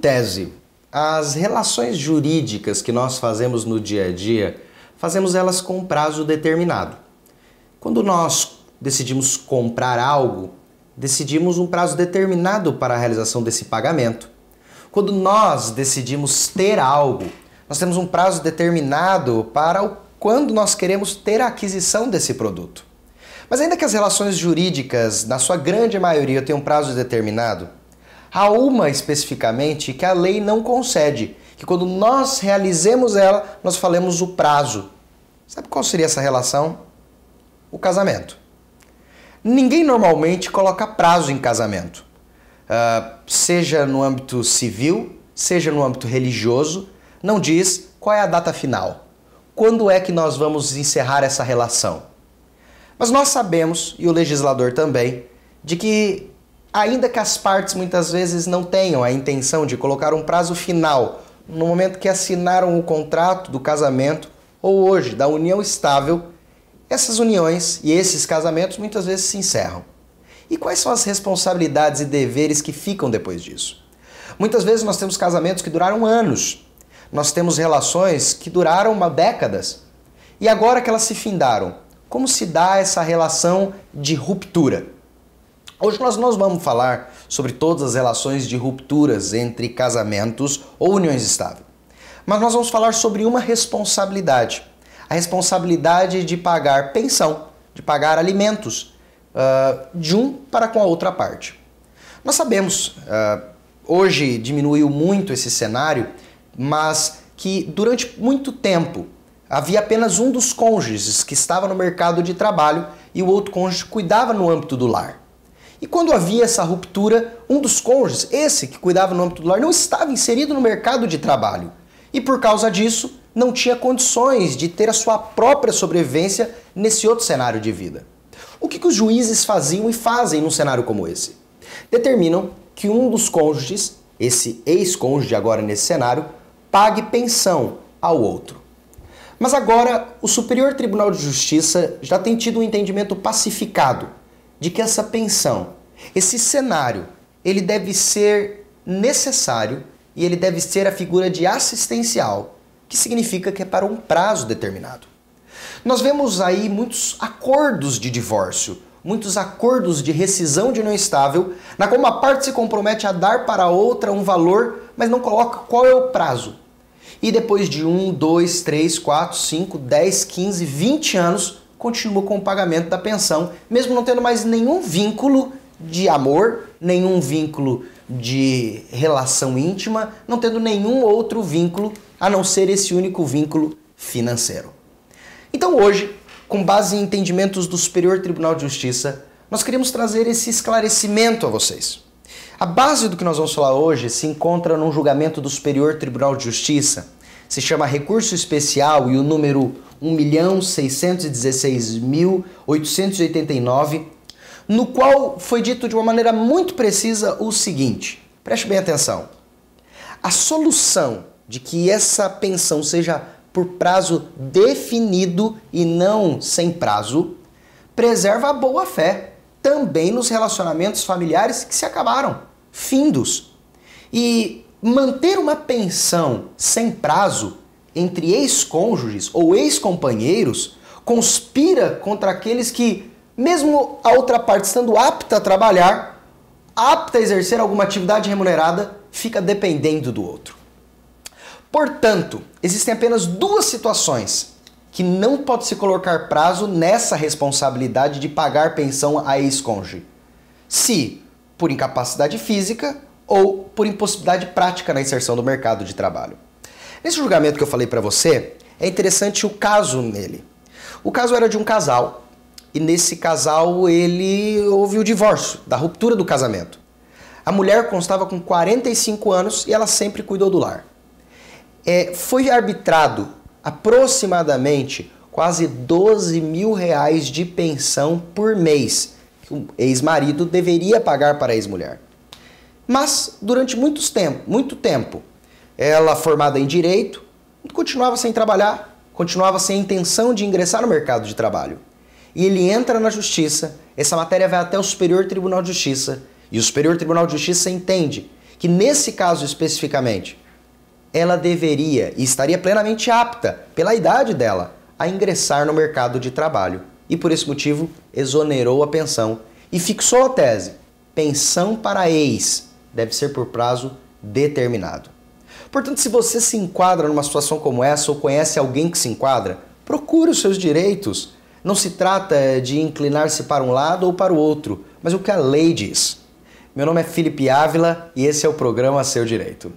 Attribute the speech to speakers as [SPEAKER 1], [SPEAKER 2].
[SPEAKER 1] tese, as relações jurídicas que nós fazemos no dia a dia, fazemos elas com um prazo determinado. Quando nós decidimos comprar algo, decidimos um prazo determinado para a realização desse pagamento. Quando nós decidimos ter algo, nós temos um prazo determinado para quando nós queremos ter a aquisição desse produto. Mas ainda que as relações jurídicas, na sua grande maioria, tenham um prazo determinado, há uma especificamente que a lei não concede, que quando nós realizemos ela, nós falemos o prazo. Sabe qual seria essa relação? O casamento. Ninguém normalmente coloca prazo em casamento, seja no âmbito civil, seja no âmbito religioso, não diz qual é a data final, quando é que nós vamos encerrar essa relação. Mas nós sabemos, e o legislador também, de que ainda que as partes muitas vezes não tenham a intenção de colocar um prazo final no momento que assinaram o contrato do casamento ou hoje da união estável, essas uniões e esses casamentos muitas vezes se encerram. E quais são as responsabilidades e deveres que ficam depois disso? Muitas vezes nós temos casamentos que duraram anos. Nós temos relações que duraram décadas. E agora que elas se findaram, como se dá essa relação de ruptura? Hoje nós vamos falar sobre todas as relações de rupturas entre casamentos ou uniões estáveis. Mas nós vamos falar sobre uma responsabilidade. A responsabilidade de pagar pensão, de pagar alimentos de um para com a outra parte. Nós sabemos, hoje diminuiu muito esse cenário, mas que durante muito tempo havia apenas um dos cônjuges que estava no mercado de trabalho e o outro cônjuge cuidava no âmbito do lar. E quando havia essa ruptura, um dos cônjuges, esse que cuidava no âmbito do lar, não estava inserido no mercado de trabalho. E por causa disso, não tinha condições de ter a sua própria sobrevivência nesse outro cenário de vida. O que os juízes faziam e fazem num cenário como esse? Determinam que um dos cônjuges, esse ex-cônjuge agora nesse cenário, pague pensão ao outro. Mas agora o Superior Tribunal de Justiça já tem tido um entendimento pacificado de que essa pensão, esse cenário, ele deve ser necessário e ele deve ser a figura de assistencial, que significa que é para um prazo determinado. Nós vemos aí muitos acordos de divórcio, muitos acordos de rescisão de união estável, na qual uma parte se compromete a dar para a outra um valor, mas não coloca qual é o prazo. E depois de 1, 2, 3, 4, 5, 10, 15, 20 anos, continua com o pagamento da pensão, mesmo não tendo mais nenhum vínculo de amor, nenhum vínculo de relação íntima, não tendo nenhum outro vínculo a não ser esse único vínculo financeiro. Então hoje, com base em entendimentos do Superior Tribunal de Justiça, nós queremos trazer esse esclarecimento a vocês. A base do que nós vamos falar hoje se encontra num julgamento do Superior Tribunal de Justiça, se chama Recurso Especial e o número 1.616.889, no qual foi dito de uma maneira muito precisa o seguinte, preste bem atenção, a solução de que essa pensão seja por prazo definido e não sem prazo, preserva a boa-fé também nos relacionamentos familiares que se acabaram, findos. E manter uma pensão sem prazo entre ex-cônjuges ou ex-companheiros conspira contra aqueles que, mesmo a outra parte estando apta a trabalhar, apta a exercer alguma atividade remunerada, fica dependendo do outro. Portanto, existem apenas duas situações que não pode se colocar prazo nessa responsabilidade de pagar pensão a ex-cônjuge. Se por incapacidade física ou por impossibilidade prática na inserção do mercado de trabalho. Nesse julgamento que eu falei para você, é interessante o caso nele. O caso era de um casal e nesse casal houve o divórcio, da ruptura do casamento. A mulher constava com 45 anos e ela sempre cuidou do lar. Foi arbitrado aproximadamente quase R$12 mil de pensão por mês que o ex-marido deveria pagar para a ex-mulher. Mas durante muito tempo, ela formada em direito, continuava sem trabalhar, continuava sem a intenção de ingressar no mercado de trabalho. E ele entra na justiça, essa matéria vai até o Superior Tribunal de Justiça, e o Superior Tribunal de Justiça entende que nesse caso especificamente, ela deveria e estaria plenamente apta, pela idade dela, a ingressar no mercado de trabalho. E por esse motivo, exonerou a pensão e fixou a tese: pensão para ex deve ser por prazo determinado. Portanto, se você se enquadra numa situação como essa ou conhece alguém que se enquadra, procure os seus direitos. Não se trata de inclinar-se para um lado ou para o outro, mas o que a lei diz. Meu nome é Felipe Ávila e esse é o programa Seu Direito.